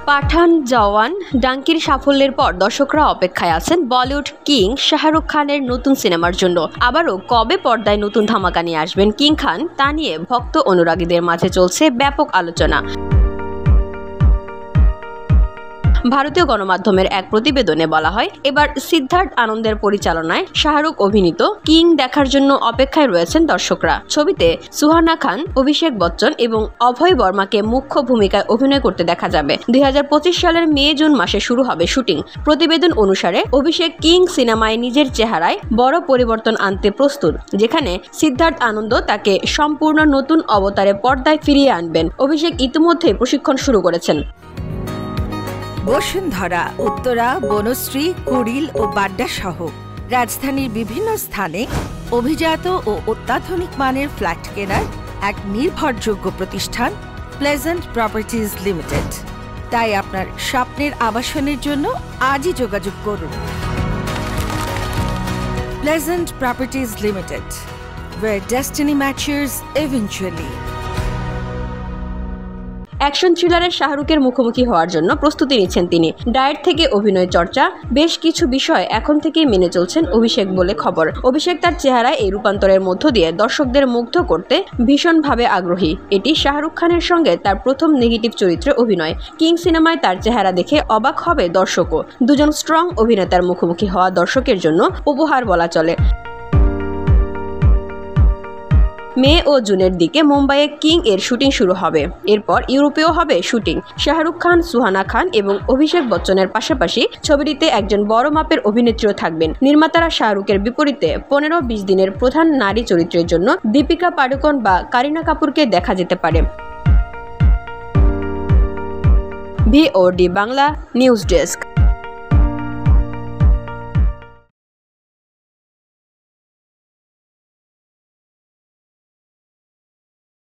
পাঠান, জওয়ান, ডাঙ্কির সাফল্যের পর দর্শকরা অপেক্ষায় আছেন বলিউড কিং শাহরুখ খানের নতুন সিনেমার জন্য। আবারও কবে পর্দায় নতুন ধামাকা নিয়ে আসবেন কিং খান, তা নিয়ে ভক্ত অনুরাগীদের মাঝে চলছে ব্যাপক আলোচনা। ভারতীয় গণমাধ্যমের এক প্রতিবেদনে বলা হয়, এবার সিদ্ধার্থ আনন্দের পরিচালনায় শাহরুখ অভিনীত কিং দেখার জন্য অপেক্ষায় রয়েছেন দর্শকরা। ছবিতে সুহানা খান, অভিষেক বচ্চন এবং অভয় বর্মাকে মুখ্য ভূমিকায় অভিনয় করতে দেখা যাবে। 2025 সালের মে-জুন মাসে শুরু হবে শুটিং। প্রতিবেদন অনুসারে অভিষেক কিং সিনেমায় নিজের চেহারায় বড় পরিবর্তন আনতে প্রস্তুত, যেখানে সিদ্ধার্থ আনন্দ তাকে সম্পূর্ণ নতুন অবতারে পর্দায় ফিরিয়ে আনবেন। অভিষেক ইতিমধ্যে প্রশিক্ষণ শুরু করেছেন। বসুন্ধরা, উত্তরা, বনশ্রী, কুড়িল ও বাড্ডা সহ রাজধানীর বিভিন্ন স্থানে অভিজাত ও অত্যাধুনিক মানের ফ্ল্যাট কেনার এক নির্ভরযোগ্য প্রতিষ্ঠান প্লেজেন্ট প্রপার্টিজ লিমিটেড। তাই আপনার স্বপ্নের আবাসনের জন্য আজই যোগাযোগ করুন। Pleasant properties limited, where destiny matches eventually। Action থ্রিলারের শাহরুখের মুখোমুখি হওয়ার জন্য প্রস্তুতি নিচ্ছেন তিনি। ডায়েট থেকে অভিনয় চর্চা, বেশ কিছু বিষয় এখন থেকেই মেনে চলছেন অভিষেক বলে খবর। অভিষেক তার চেহারায় এই রূপান্তরের মধ্য দিয়ে দর্শকদের মুগ্ধ করতে ভীষণভাবে আগ্রহী। এটি শাহরুখ খানের সঙ্গে তার প্রথম নেগেটিভ চরিত্রে অভিনয়। কিং সিনেমায় তার চেহারা দেখে অবাক হবে দর্শকও। দুজন স্ট্রং অভিনেতার মুখোমুখি হওয়া দর্শকের জন্য উপহার বলা চলে। মে ও জুনের দিকে মুম্বাইয়ে কিং এর শুটিং শুরু হবে। এরপর ইউরোপেও হবে শুটিং। শাহরুখ খান, সুহানা খান এবং অভিষেক বচ্চনের পাশাপাশি ছবিটিতে একজন বড় মাপের অভিনেত্রীও থাকবেন। নির্মাতারা শাহরুখের বিপরীতে 15-20 দিনের প্রধান নারী চরিত্রের জন্য দীপিকা পাডুকোন বা কারিনা কাপুরকে দেখা যেতে পারে। VOD Bangla news desk.